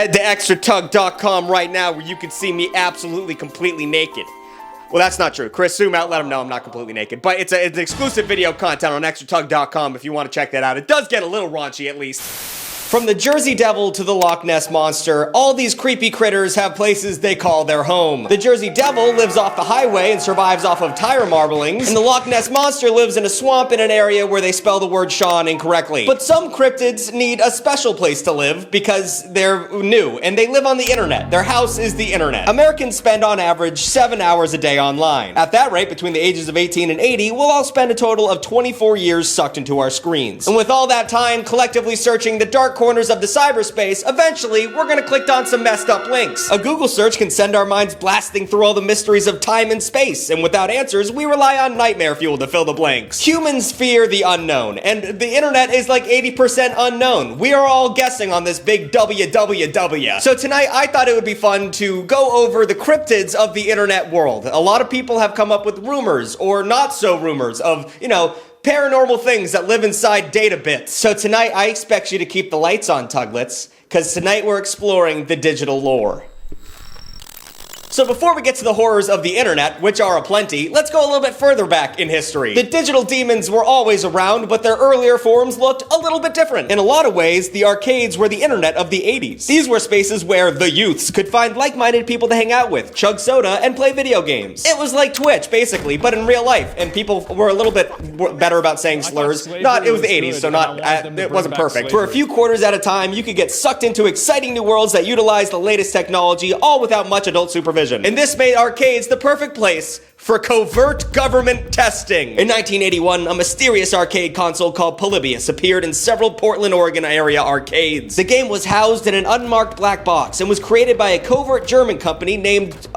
Head to extratug.com right now where you can see me absolutely completely naked. Well, that's not true. Chris, zoom out, let them know I'm not completely naked. But it's exclusive video content on extratug.com if you want to check that out. It does get a little raunchy, at least. From the Jersey Devil to the Loch Ness Monster, all these creepy critters have places they call their home. The Jersey Devil lives off the highway and survives off of tire marblings, and the Loch Ness Monster lives in a swamp in an area where they spell the word Sean incorrectly. But some cryptids need a special place to live because they're new, and they live on the internet. Their house is the internet. Americans spend on average 7 hours a day online. At that rate, between the ages of 18 and 80, we'll all spend a total of 24 years sucked into our screens. And with all that time collectively searching the dark corners of the cyberspace, eventually we're gonna click on some messed up links. A Google search can send our minds blasting through all the mysteries of time and space, and without answers, we rely on nightmare fuel to fill the blanks. Humans fear the unknown, and the internet is like 80% unknown. We are all guessing on this big www. So tonight, I thought it would be fun to go over the cryptids of the internet world. A lot of people have come up with rumors, or not so rumors, of, paranormal things that live inside data bits. So tonight, I expect you to keep the lights on, Tuglets, because tonight we're exploring the digital lore. So before we get to the horrors of the internet, which are aplenty, let's go a little bit further back in history. The digital demons were always around, but their earlier forms looked a little bit different. In a lot of ways, the arcades were the internet of the 80s. These were spaces where the youths could find like-minded people to hang out with, chug soda, and play video games. It was like Twitch, basically, but in real life, and people were a little bit better about saying slurs. It was the 80s, so it wasn't perfect. For a few quarters at a time, you could get sucked into exciting new worlds that utilize the latest technology, all without much adult supervision. And this made arcades the perfect place for covert government testing. In 1981, a mysterious arcade console called Polybius appeared in several Portland, Oregon area arcades. The game was housed in an unmarked black box and was created by a covert German company named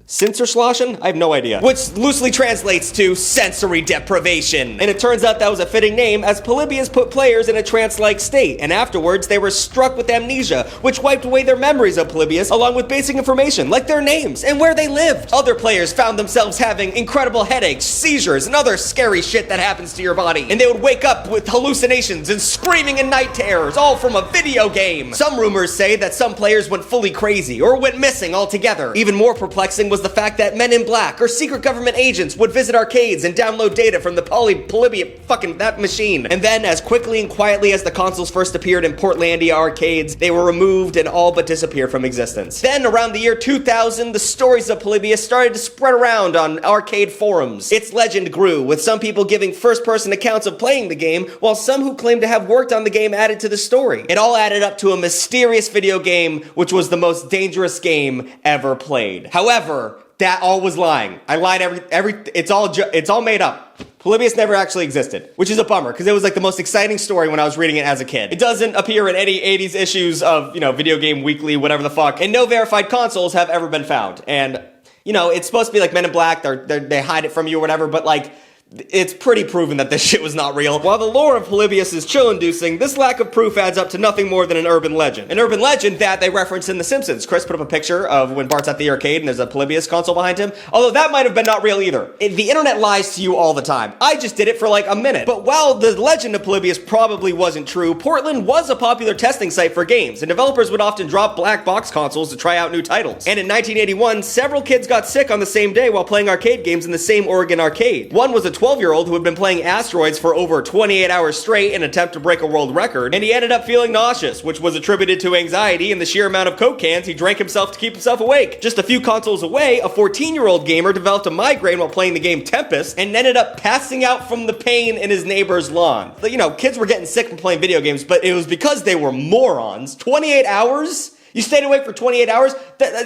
Sincerschlaschen? I have no idea. Which loosely translates to sensory deprivation. And it turns out that was a fitting name, as Polybius put players in a trance-like state, and afterwards they were struck with amnesia, which wiped away their memories of Polybius, along with basic information, like their names and where they lived. Other players found themselves having incredible headaches, seizures, and other scary shit that happens to your body. And they would wake up with hallucinations and screaming and night terrors, all from a video game. Some rumors say that some players went fully crazy, or went missing altogether. Even more perplexing was the fact that men in black or secret government agents would visit arcades and download data from the Polybius fucking that machine. And then, as quickly and quietly as the consoles first appeared in Portlandia arcades, they were removed and all but disappeared from existence. Then, around the year 2000, the stories of Polybius started to spread around on arcade forums. Its legend grew, with some people giving first-person accounts of playing the game, while some who claimed to have worked on the game added to the story. It all added up to a mysterious video game, which was the most dangerous game ever played. However, that all was lying. I lied it's all made up. Polybius never actually existed, which is a bummer, because it was like the most exciting story when I was reading it as a kid. It doesn't appear in any 80s issues of, Video Game Weekly, whatever the fuck, and no verified consoles have ever been found. And, it's supposed to be like Men in Black, they hide it from you or whatever, but like, it's pretty proven that this shit was not real. While the lore of Polybius is chill-inducing, this lack of proof adds up to nothing more than an urban legend. An urban legend that they reference in The Simpsons. Chris put up a picture of when Bart's at the arcade and there's a Polybius console behind him. Although that might have been not real either. The internet lies to you all the time. I just did it for like a minute. But while the legend of Polybius probably wasn't true, Portland was a popular testing site for games, and developers would often drop black box consoles to try out new titles. And in 1981, several kids got sick on the same day while playing arcade games in the same Oregon arcade. One was a 12-year-old who had been playing Asteroids for over 28 hours straight in an attempt to break a world record, and he ended up feeling nauseous, which was attributed to anxiety and the sheer amount of Coke cans he drank himself to keep himself awake. Just a few consoles away, a 14-year-old gamer developed a migraine while playing the game Tempest and ended up passing out from the pain in his neighbor's lawn. Kids were getting sick from playing video games, but it was because they were morons. 28 hours? You stayed awake for 28 hours?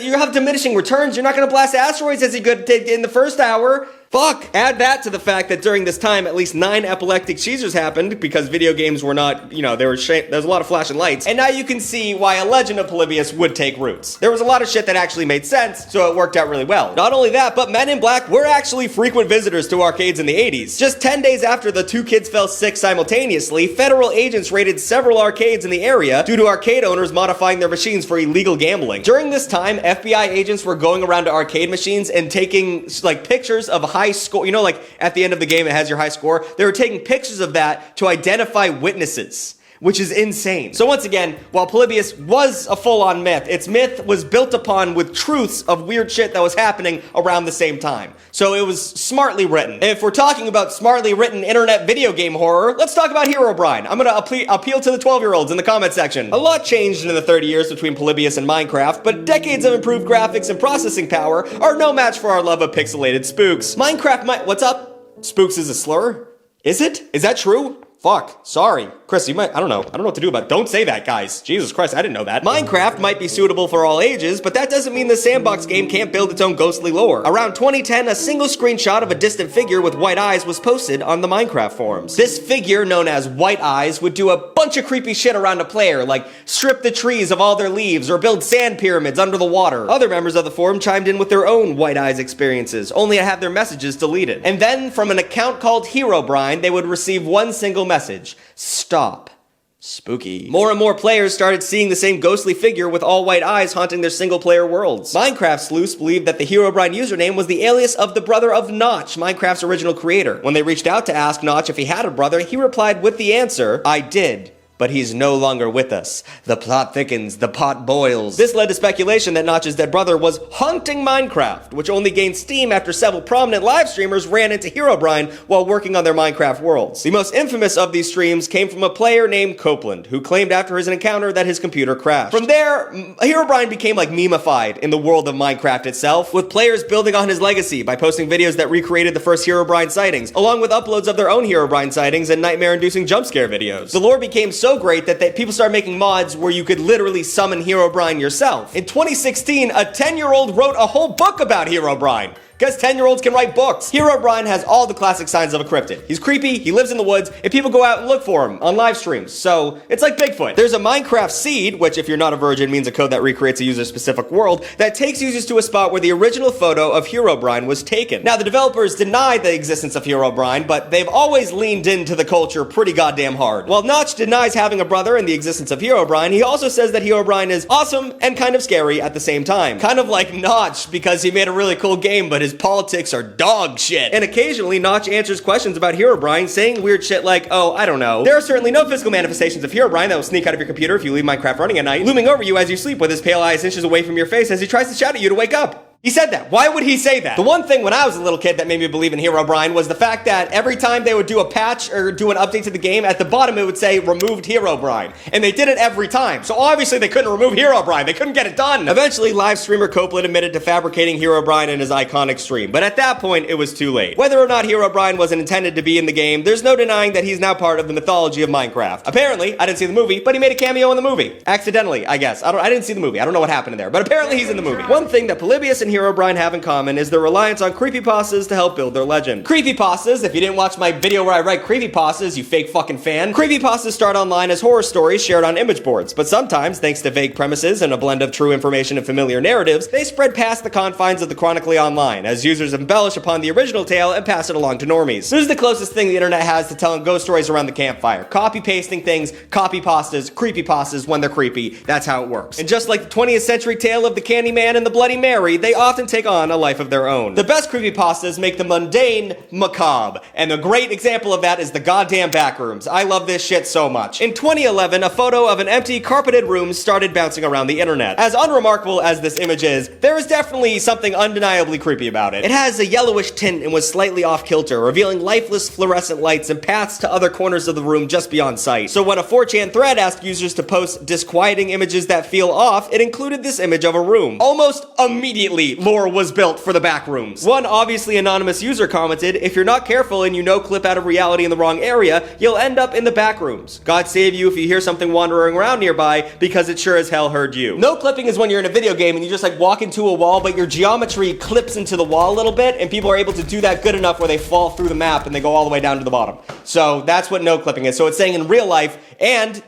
You have diminishing returns. You're not going to blast asteroids as you could in the first hour. Fuck. Add that to the fact that during this time, at least 9 epileptic seizures happened because video games were not, there was a lot of flashing lights. And now you can see why a legend of Polybius would take roots. There was a lot of shit that actually made sense, so it worked out really well. Not only that, but Men in Black were actually frequent visitors to arcades in the 80s. Just 10 days after the 2 kids fell sick simultaneously, federal agents raided several arcades in the area due to arcade owners modifying their machines for illegal gambling. During this time, FBI agents were going around to arcade machines and taking pictures of high score, at the end of the game it has your high score. They were taking pictures of that to identify witnesses. which is insane. So once again, while Polybius was a full-on myth, its myth was built upon with truths of weird shit that was happening around the same time. So it was smartly written. If we're talking about smartly written internet video game horror, let's talk about Herobrine. I'm gonna appeal to the 12-year-olds in the comment section. A lot changed in the 30 years between Polybius and Minecraft, but decades of improved graphics and processing power are no match for our love of pixelated spooks. What's up? Spooks is a slur? Is it? Is that true? Fuck. Sorry. Chris, I don't know what to do about it. Don't say that, guys. Jesus Christ, I didn't know that. Minecraft might be suitable for all ages, but that doesn't mean the sandbox game can't build its own ghostly lore. Around 2010, a single screenshot of a distant figure with white eyes was posted on the Minecraft forums. This figure, known as White Eyes, would do a bunch of creepy shit around a player, like strip the trees of all their leaves or build sand pyramids under the water. Other members of the forum chimed in with their own White Eyes experiences, only to have their messages deleted. And then, from an account called Herobrine, they would receive one single message: stop. Spooky. More and more players started seeing the same ghostly figure with all white eyes haunting their single-player worlds. Minecraft sleuths believed that the Herobrine username was the alias of the brother of Notch, Minecraft's original creator. When they reached out to ask Notch if he had a brother, he replied with the answer, "I did. But he's no longer with us. The plot thickens, the pot boils." This led to speculation that Notch's dead brother was haunting Minecraft, which only gained steam after several prominent live streamers ran into Herobrine while working on their Minecraft worlds. The most infamous of these streams came from a player named Copeland, who claimed after his encounter that his computer crashed. From there, Herobrine became like meme-ified in the world of Minecraft itself, with players building on his legacy by posting videos that recreated the first Herobrine sightings, along with uploads of their own Herobrine sightings and nightmare-inducing jump scare videos. The lore became so great that people started making mods where you could literally summon Herobrine yourself. In 2016, a 10-year-old wrote a whole book about Herobrine. Because 10-year-olds can write books. Herobrine has all the classic signs of a cryptid. He's creepy, he lives in the woods, and people go out and look for him on live streams. So, it's like Bigfoot. There's a Minecraft seed, which if you're not a virgin means a code that recreates a user's specific world, that takes users to a spot where the original photo of Herobrine was taken. Now, the developers deny the existence of Herobrine, but they've always leaned into the culture pretty goddamn hard. While Notch denies having a brother and the existence of Herobrine, he also says that Herobrine is awesome and kind of scary at the same time. Kind of like Notch, because he made a really cool game, but his politics are dog shit. And occasionally, Notch answers questions about Herobrine, saying weird shit like, oh, I don't know. There are certainly no physical manifestations of Herobrine that will sneak out of your computer if you leave Minecraft running at night, looming over you as you sleep with his pale eyes inches away from your face as he tries to shout at you to wake up. He said that. Why would he say that? The one thing when I was a little kid that made me believe in Herobrine was the fact that every time they would do a patch or do an update to the game, at the bottom it would say removed Herobrine. And they did it every time. So obviously they couldn't remove Herobrine. They couldn't get it done. Eventually, live streamer Copeland admitted to fabricating Herobrine in his iconic stream. But at that point, it was too late. Whether or not Herobrine wasn't intended to be in the game, there's no denying that he's now part of the mythology of Minecraft. Apparently, I didn't see the movie, but he made a cameo in the movie. Accidentally, I guess. I didn't see the movie. I don't know what happened in there. But apparently he's in the movie. One thing that Polybius and Herobrine have in common is their reliance on creepypastas to help build their legend. Creepypastas, if you didn't watch my video where I write creepypastas, you fake fucking fan, creepypastas start online as horror stories shared on image boards, but sometimes, thanks to vague premises and a blend of true information and familiar narratives, they spread past the confines of the chronically online, as users embellish upon the original tale and pass it along to normies. This is the closest thing the internet has to telling ghost stories around the campfire. Copy-pasting things, copypastas, creepypastas when they're creepy. That's how it works. And just like the 20th century tale of the Candyman and the Bloody Mary, they often take on a life of their own. The best creepypastas make the mundane macabre, and a great example of that is the goddamn backrooms. I love this shit so much. In 2011, a photo of an empty, carpeted room started bouncing around the internet. As unremarkable as this image is, there is definitely something undeniably creepy about it. It has a yellowish tint and was slightly off-kilter, revealing lifeless fluorescent lights and paths to other corners of the room just beyond sight. So when a 4chan thread asked users to post disquieting images that feel off, it included this image of a room. Almost immediately, lore was built for the back rooms. One obviously anonymous user commented, if you're not careful and you clip out of reality in the wrong area, you'll end up in the back rooms. God save you if you hear something wandering around nearby, because it sure as hell heard you. No clipping is when you're in a video game and you just walk into a wall, but your geometry clips into the wall a little bit, and people are able to do that good enough where they fall through the map and they go all the way down to the bottom. So that's what no clipping is. So it's saying in real life, and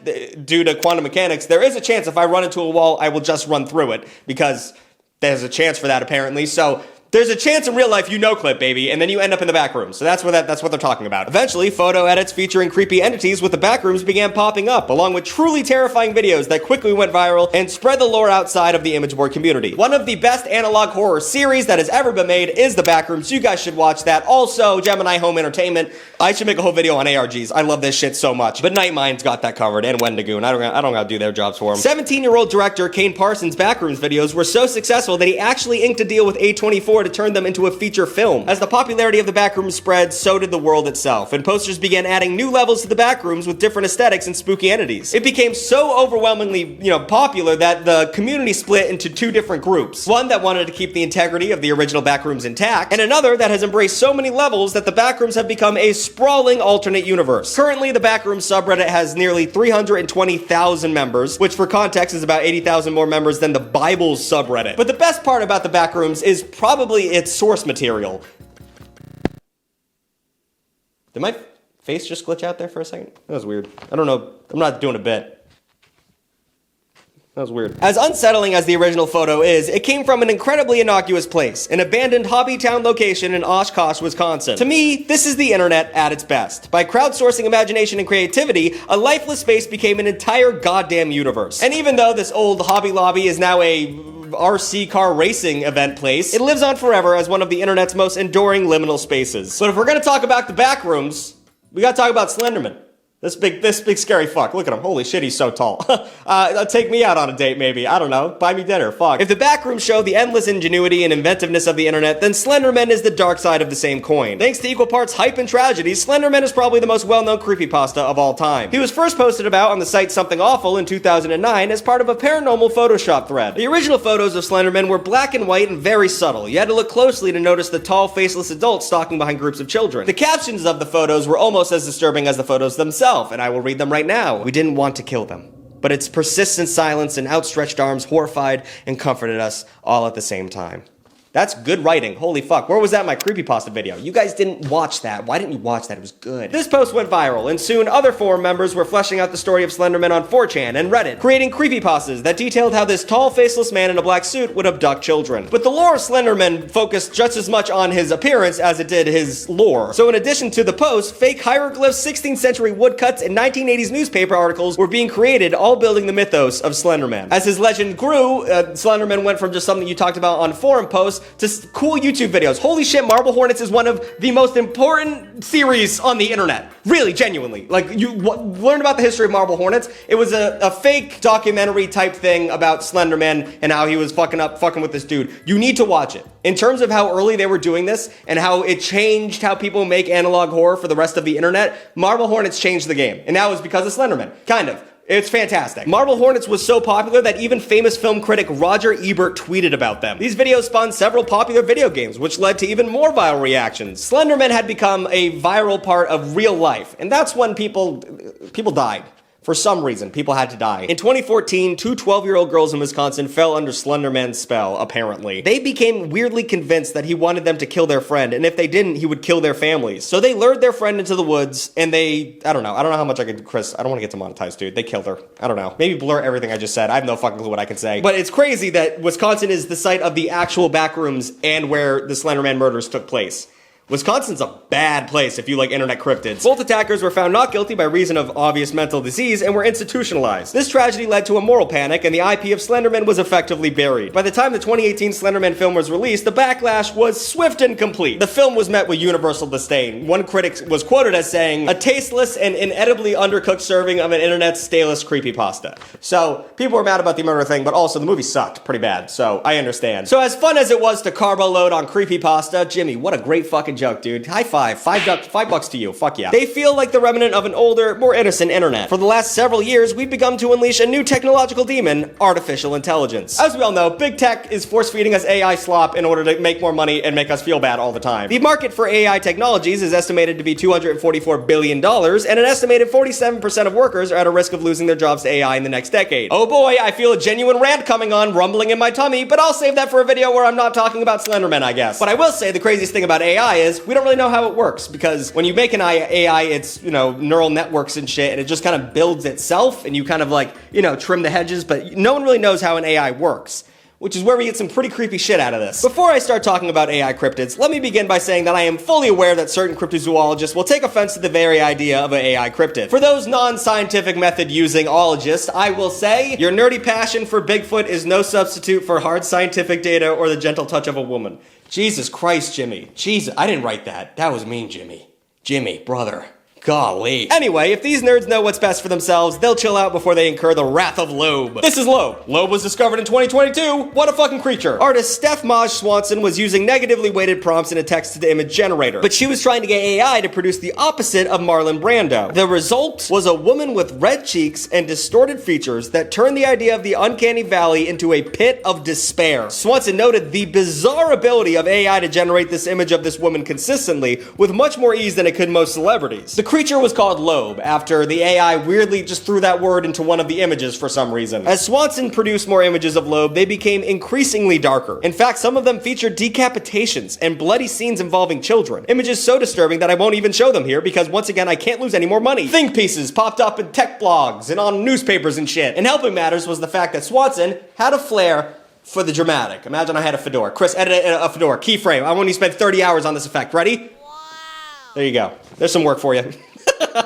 due to quantum mechanics, there is a chance if I run into a wall, I will just run through it, because there's a chance for that apparently. So There's a chance in real life you no-clip, baby, and then you end up in the back room. So that's what they're talking about. Eventually, photo edits featuring creepy entities with the back rooms began popping up, along with truly terrifying videos that quickly went viral and spread the lore outside of the image board community. One of the best analog horror series that has ever been made is The Backrooms. You guys should watch that. Also, Gemini Home Entertainment. I should make a whole video on ARGs. I love this shit so much. But Nightmind's got that covered, and Wendigoon. I don't gotta do their jobs for them. 17-year-old director Kane Parsons' Backrooms videos were so successful that he actually inked a deal with A24 to turn them into a feature film. As the popularity of the Backrooms spread, so did the world itself, and posters began adding new levels to the Backrooms with different aesthetics and spooky entities. It became so overwhelmingly, popular that the community split into two different groups. One that wanted to keep the integrity of the original Backrooms intact, and another that has embraced so many levels that the Backrooms have become a sprawling alternate universe. Currently, the Backrooms subreddit has nearly 320,000 members, which for context is about 80,000 more members than the Bible's subreddit. But the best part about the Backrooms is probably its source material. Did my face just glitch out there for a second? That was weird. I don't know. I'm not doing a bit. That was weird. As unsettling as the original photo is, it came from an incredibly innocuous place, an abandoned hobby town location in Oshkosh, Wisconsin. To me, this is the internet at its best. By crowdsourcing imagination and creativity, a lifeless space became an entire goddamn universe. And even though this old Hobby Lobby is now a RC car racing event place, it lives on forever as one of the internet's most enduring liminal spaces. But if we're gonna talk about the Backrooms, we gotta talk about Slenderman. This big scary fuck. Look at him. Holy shit, he's so tall. Take me out on a date, maybe. I don't know. Buy me dinner. Fuck. If the Backrooms show the endless ingenuity and inventiveness of the internet, then Slenderman is the dark side of the same coin. Thanks to equal parts hype and tragedy, Slenderman is probably the most well-known creepypasta of all time. He was first posted about on the site Something Awful in 2009 as part of a paranormal Photoshop thread. The original photos of Slenderman were black and white and very subtle. You had to look closely to notice the tall, faceless adult stalking behind groups of children. The captions of the photos were almost as disturbing as the photos themselves, and I will read them right now. We didn't want to kill them, but its persistent silence and outstretched arms horrified and comforted us all at the same time. That's good writing. Holy fuck. Where was that in my creepypasta video? You guys didn't watch that. Why didn't you watch that? It was good. This post went viral, and soon other forum members were fleshing out the story of Slenderman on 4chan and Reddit, creating creepypastas that detailed how this tall, faceless man in a black suit would abduct children. But the lore of Slenderman focused just as much on his appearance as it did his lore. So in addition to the post, fake hieroglyphs, 16th century woodcuts, and 1980s newspaper articles were being created, all building the mythos of Slenderman. As his legend grew, Slenderman went from just something you talked about on forum posts to cool YouTube videos. Holy shit, Marble Hornets is one of the most important series on the internet. Really, genuinely. Like, you learn about the history of Marble Hornets. It was a fake documentary type thing about Slenderman and how he was fucking with this dude. You need to watch it. In terms of how early they were doing this and how it changed how people make analog horror for the rest of the internet, Marble Hornets changed the game. And that was because of Slenderman. Kind of. It's fantastic. Marble Hornets was so popular that even famous film critic Roger Ebert tweeted about them. These videos spawned several popular video games, which led to even more viral reactions. Slenderman had become a viral part of real life, and that's when people died. For some reason, people had to die. In 2014, two 12-year-old girls in Wisconsin fell under Slenderman's spell, apparently. They became weirdly convinced that he wanted them to kill their friend, and if they didn't, he would kill their families. So they lured their friend into the woods, and I don't know how much I could, Chris, I don't want to get demonetized, dude. They killed her. I don't know. Maybe blur everything I just said. I have no fucking clue what I can say. But it's crazy that Wisconsin is the site of the actual Backrooms and where the Slenderman murders took place. Wisconsin's a bad place if you like internet cryptids. Both attackers were found not guilty by reason of obvious mental disease and were institutionalized. This tragedy led to a moral panic, and the IP of Slenderman was effectively buried. By the time the 2018 Slenderman film was released, the backlash was swift and complete. The film was met with universal disdain. One critic was quoted as saying, "A tasteless and inedibly undercooked serving of an internet's stalest creepypasta." So, people were mad about the murder thing, but also the movie sucked pretty bad, so I understand. So as fun as it was to carbo load on creepypasta, Jimmy, what a great fucking joke, dude. High five. $5 to you. Fuck yeah. They feel like the remnant of an older, more innocent internet. For the last several years, we've begun to unleash a new technological demon, artificial intelligence. As we all know, big tech is force-feeding us AI slop in order to make more money and make us feel bad all the time. The market for AI technologies is estimated to be $244 billion, and an estimated 47% of workers are at a risk of losing their jobs to AI in the next decade. Oh boy, I feel a genuine rant coming on, rumbling in my tummy, but I'll save that for a video where I'm not talking about Slenderman, I guess. But I will say the craziest thing about AI is we don't really know how it works, because when you make an AI, it's, neural networks and shit, and it just kind of builds itself, and you kind of trim the hedges, but no one really knows how an AI works. which is where we get some pretty creepy shit out of this. Before I start talking about AI cryptids, let me begin by saying that I am fully aware that certain cryptozoologists will take offense to the very idea of an AI cryptid. For those non-scientific method-using ologists, I will say, your nerdy passion for Bigfoot is no substitute for hard scientific data or the gentle touch of a woman. Jesus Christ, Jimmy. Jesus, I didn't write that. That was mean, Jimmy. Jimmy, brother. Golly. Anyway, if these nerds know what's best for themselves, they'll chill out before they incur the wrath of Loeb. This is Loeb. Loeb was discovered in 2022. What a fucking creature. Artist Steph Maj Swanson was using negatively weighted prompts in a text-to-image generator, but she was trying to get AI to produce the opposite of Marlon Brando. The result was a woman with red cheeks and distorted features that turned the idea of the uncanny valley into a pit of despair. Swanson noted the bizarre ability of AI to generate this image of this woman consistently with much more ease than it could most celebrities. The creature was called Loeb after the AI weirdly just threw that word into one of the images for some reason. As Swanson produced more images of Loeb, they became increasingly darker. In fact, some of them featured decapitations and bloody scenes involving children. Images so disturbing that I won't even show them here because once again I can't lose any more money. Think pieces popped up in tech blogs and on newspapers and shit. And helping matters was the fact that Swanson had a flair for the dramatic. Imagine I had a fedora. Chris, edit a fedora. Keyframe. I want you to spend 30 hours on this effect. Ready? There you go. There's some work for you.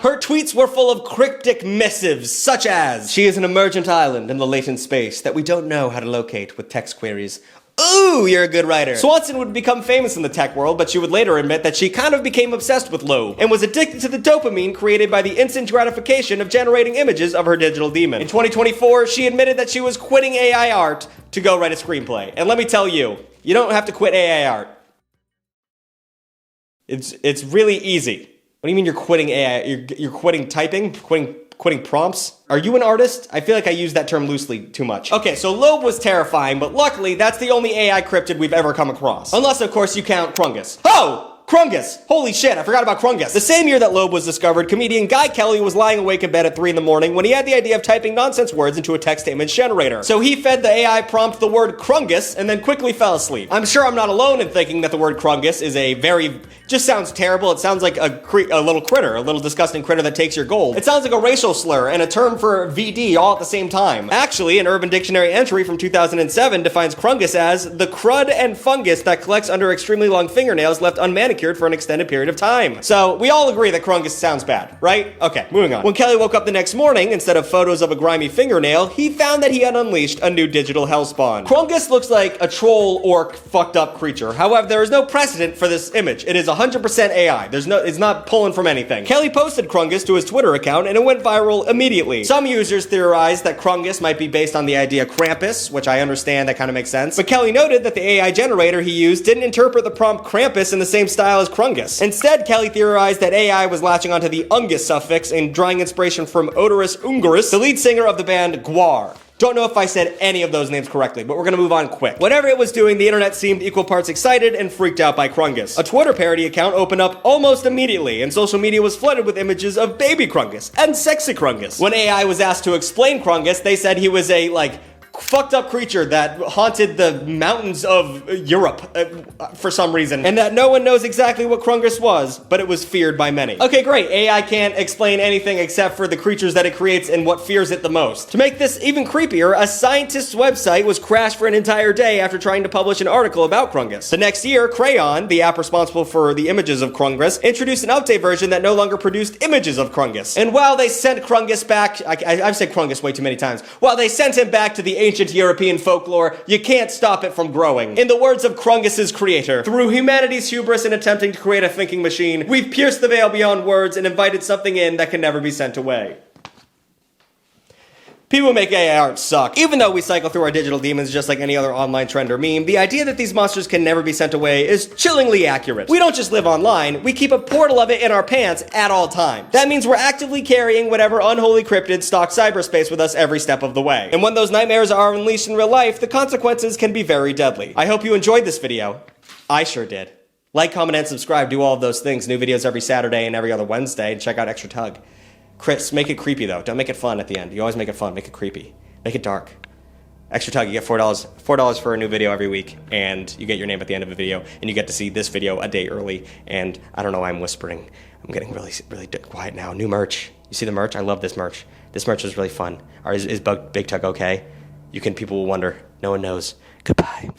Her tweets were full of cryptic missives, such as, "She is an emergent island in the latent space that we don't know how to locate with text queries." Ooh, you're a good writer. Swanson would become famous in the tech world, but she would later admit that she kind of became obsessed with Loeb and was addicted to the dopamine created by the instant gratification of generating images of her digital demon. In 2024, she admitted that she was quitting AI art to go write a screenplay. And let me tell you, you don't have to quit AI art. It's really easy. What do you mean you're quitting AI? You're quitting typing? Quitting prompts? Are you an artist? I feel like I use that term loosely too much. Okay, so Loeb was terrifying, but luckily that's the only AI cryptid we've ever come across. Unless, of course, you count Krungus. Oh! Krungus! Holy shit, I forgot about Krungus. The same year that Loeb was discovered, comedian Guy Kelly was lying awake in bed at 3 in the morning when he had the idea of typing nonsense words into a text-to-image generator. So he fed the AI prompt the word Krungus and then quickly fell asleep. I'm sure I'm not alone in thinking that the word Krungus is just sounds terrible. It sounds like a little critter, a little disgusting critter that takes your gold. It sounds like a racial slur and a term for VD all at the same time. Actually, an Urban Dictionary entry from 2007 defines Krungus as the crud and fungus that collects under extremely long fingernails left unmanicured for an extended period of time. So we all agree that Krungus sounds bad, right? Okay, moving on. When Kelly woke up the next morning, instead of photos of a grimy fingernail, he found that he had unleashed a new digital hellspawn. Krungus looks like a troll orc fucked up creature. However, there is no precedent for this image. It is 100% AI. It's not pulling from anything. Kelly posted Krungus to his Twitter account and it went viral immediately. Some users theorized that Krungus might be based on the idea Krampus, which I understand, that kind of makes sense. But Kelly noted that the AI generator he used didn't interpret the prompt Krampus in the same style as Krungus. Instead, Kelly theorized that AI was latching onto the ungus suffix and drawing inspiration from Odorous Ungarus, the lead singer of the band Gwar. Don't know if I said any of those names correctly, but we're gonna move on quick. Whatever it was doing, the internet seemed equal parts excited and freaked out by Krungus. A Twitter parody account opened up almost immediately, and social media was flooded with images of baby Krungus and sexy Krungus. When AI was asked to explain Krungus, they said he was a, fucked up creature that haunted the mountains of Europe for some reason, and that no one knows exactly what Krungus was, but it was feared by many. Okay, great. AI can't explain anything except for the creatures that it creates and what fears it the most. To make this even creepier, a scientist's website was crashed for an entire day after trying to publish an article about Krungus. The next year, Crayon, the app responsible for the images of Krungus, introduced an update version that no longer produced images of Krungus. And while they sent Krungus back, I've said Krungus way too many times, while they sent him back to the ancient European folklore, you can't stop it from growing. In the words of Krungus's creator, through humanity's hubris in attempting to create a thinking machine, we've pierced the veil beyond words and invited something in that can never be sent away. People who make AI art suck. Even though we cycle through our digital demons just like any other online trend or meme, the idea that these monsters can never be sent away is chillingly accurate. We don't just live online, we keep a portal of it in our pants at all times. That means we're actively carrying whatever unholy cryptids stalk cyberspace with us every step of the way. And when those nightmares are unleashed in real life, the consequences can be very deadly. I hope you enjoyed this video. I sure did. Like, comment, and subscribe. Do all of those things. New videos every Saturday and every other Wednesday. And check out Extra Tug. Chris, make it creepy though. Don't make it fun at the end. You always make it fun. Make it creepy. Make it dark. Extra Tug, you get $4 for a new video every week, and you get your name at the end of the video, and you get to see this video a day early. And I don't know why I'm whispering. I'm getting really quiet now. New merch. You see the merch? I love this merch. This merch is really fun. Is Big Tug okay? People will wonder. No one knows. Goodbye.